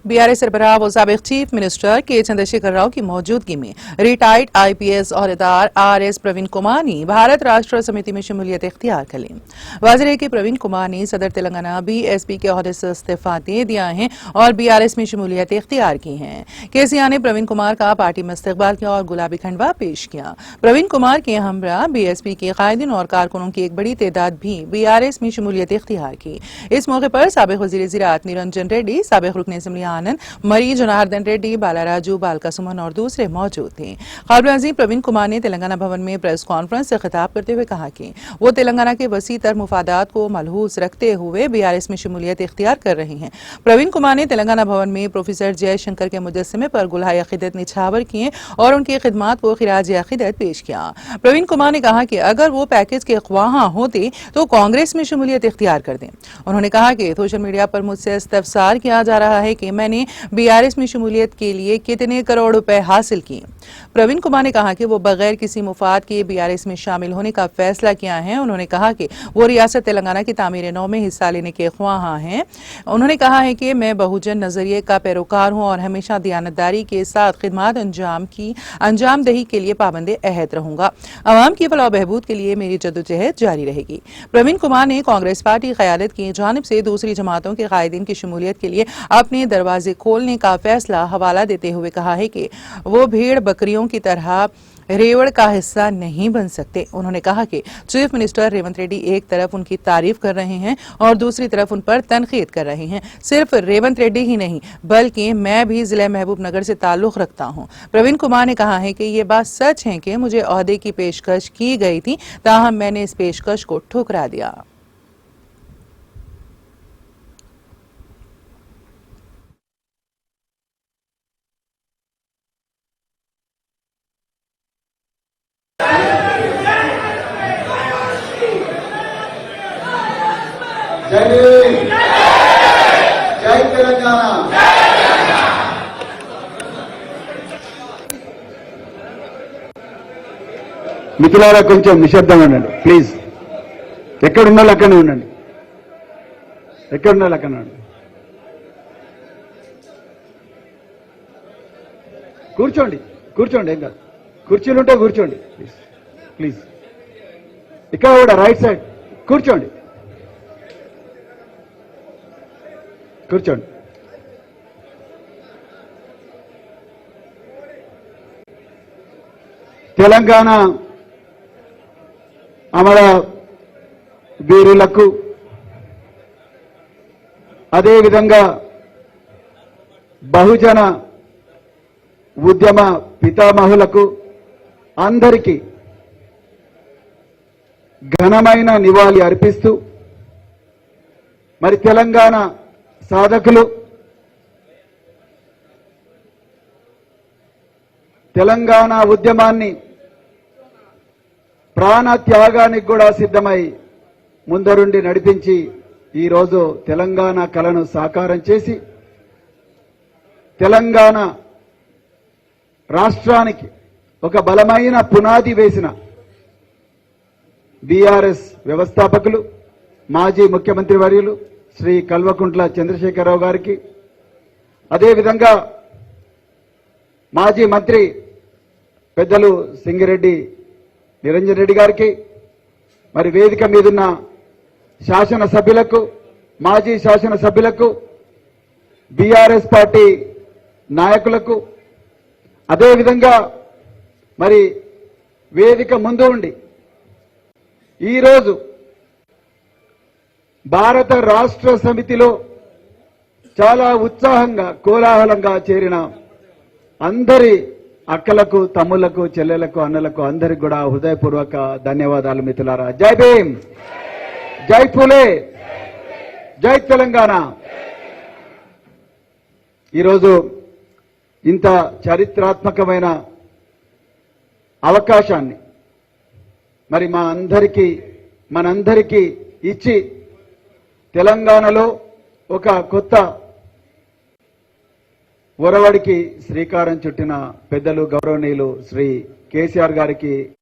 BRS सरबराह व साबिक chief minister के चंद्रशेखर राव की मौजूदगी में रिटायर्ड आईपीएस औहदेदार आरएस प्रवीण कुमार ने भारत राष्ट्र समिति में शमूलियत इख्तियार कर ली। वाज़ेह है कि प्रवीण कुमार ने सदर तेलंगाना बीएसपी के ओहदे से इस्तीफा दे दिया है और बीआरएस में शमूलियत इख्तियार की है। केसीआर ने प्रवीण कुमार का पार्टी में इस्तकबाल किया और गुलाबी खंडवा पेश किया। प्रवीण कुमार के हमरा बीएसपी के कायदीन और कारकुनों की एक बड़ी तादाद भी बीआरएस में शमूलियत इख्तियार की। इस मौके पर साबिक वज़ीर ज़राअत निरंजन रेड्डी, साबिक रुकन असेंबली आनंद मरी जनार्दन रेड्डी, बालाराजू, बालका सुमन और दूसरे मौजूद थे। काबिल अज़ीम प्रवीण कुमार ने तेलंगाना भवन में प्रेस कॉन्फ्रेंस से खिताब करते हुए कहा कि वो तेलंगाना के वसी तर मुफादात को मलहूज रखते हुए बीआरएस में शमूलियत इख्तियार कर रहे हैं। प्रवीण कुमार ने तेलंगाना भवन में प्रोफेसर जयशंकर के मुजस्समे पर गुलाहे अकीदत निछावर किए और उनकी खिदमात को खिराज अकीदत पेश किया। प्रवीण कुमार ने कहा कि अगर वो पैकेज के ख्वाहां होते तो कांग्रेस में शमूलियत इख्तियार कर दें। उन्होंने कहा कि सोशल मीडिया पर मुझसे इस्तफसार किया जा रहा है कि मैंने बीआरएस में शमूलियत के लिए कितने करोड़ रुपए हासिल किए। प्रवीण कुमार ने कहा कि वो बगैर किसी मुफाद के बीआरएस में शामिल होने का फैसला किया है। उन्होंने कहा कि वो रियासत तेलंगाना की तामीर नौ में हिस्सा लेने के ख्वाहां हैं। उन्होंने कहा है कि मैं बहुजन नजरिए का पैरोकार हूं और हमेशा दयानतदारी के साथ खिदमत अंजामदही के लिए पाबंद अहद रहूंगा। अवाम की फलाह बहबूद के लिए मेरी जद्दोजहद जारी रहेगी। प्रवीण कुमार ने कांग्रेस पार्टी क़यादत की जानिब से दूसरी जमातों के कायदीन की शमूलियत के लिए अपने दरवाजे खोलने का फैसला हवाला देते हुए कहा है कि वो भेड़ बकरियों की तरह रेवड़ का हिस्सा नहीं बन सकते। उन्होंने कहा कि चीफ मिनिस्टर रेवंत रेड्डी एक तरफ उनकी तारीफ कर रहे हैं और दूसरी तरफ उन पर तनकीद कर रहे हैं। सिर्फ रेवंत रेड्डी ही नहीं बल्कि मैं भी जिला महबूब नगर से ताल्लुक रखता हूं। प्रवीण कुमार ने कहा है कि ये बात सच है कि मुझे ओहदे की पेशकश की गई थी, ताहम मैंने इस पेशकश को ठुकरा दिया। జై తెలంగాణ మిత్రులారా కొంచెం నిశ్శబ్దంగా ఉండండి ప్లీజ్. ఎక్కడున్నా అక్కడనే ఉండండి. ఎక్కడున్నా అక్కడనే ఉండండి. కూర్చోండి కూర్చోండి, ఏం కాదు. కుర్చీలు ఉంటే కూర్చోండి ప్లీజ్ ప్లీజ్. ఇక్కడ కూడా రైట్ సైడ్ కూర్చోండి కూర్చోండి. తెలంగాణ అమర వీరులకు అదేవిధంగా బహుజన ఉద్యమ పితామహులకు అందరికీ ఘనమైన నివాళి అర్పిస్తూ మరి తెలంగాణ సాధకులు తెలంగాణ ఉద్యమాన్ని ప్రాణ త్యాగానికి కూడా సిద్ధమై ముందరుండి నడిపించి ఈరోజు తెలంగాణ కలను సాకారం చేసి తెలంగాణ రాష్ట్రానికి ఒక బలమైన పునాది వేసిన బీఆర్ఎస్ వ్యవస్థాపకులు మాజీ ముఖ్యమంత్రి వర్యులు శ్రీ కల్వకుంట్ల చంద్రశేఖరరావు గారికి, అదేవిధంగా మాజీ మంత్రి పెద్దలు సింగిరెడ్డి నిరంజన్ రెడ్డి గారికి, మరి వేదిక మీదున్న శాసనసభ్యులకు, మాజీ శాసనసభ్యులకు, బీఆర్ఎస్ పార్టీ నాయకులకు, అదేవిధంగా మరి వేదిక ముందు ఉండి ఈరోజు భారత రాష్ట్ర సమితిలో చాలా ఉత్సాహంగా కోలాహలంగా చేరిన అందరి అక్కలకు, తమ్ముళ్లకు, చెల్లెలకు, అన్నలకు అందరికి కూడా హృదయపూర్వక ధన్యవాదాలు మిత్రులారా. జై భీమ్, జై ఫూలే, జై తెలంగాణ. ఈరోజు ఇంత చారిత్రాత్మకమైన అవకాశాన్ని మరి మనందరికీ ఇచ్చి తెలంగాణలో ఒక కొత్త ఒరవడికి శ్రీకారం చుట్టిన పెద్దలు గౌరవనీయులు శ్రీ కేసీఆర్ గారికి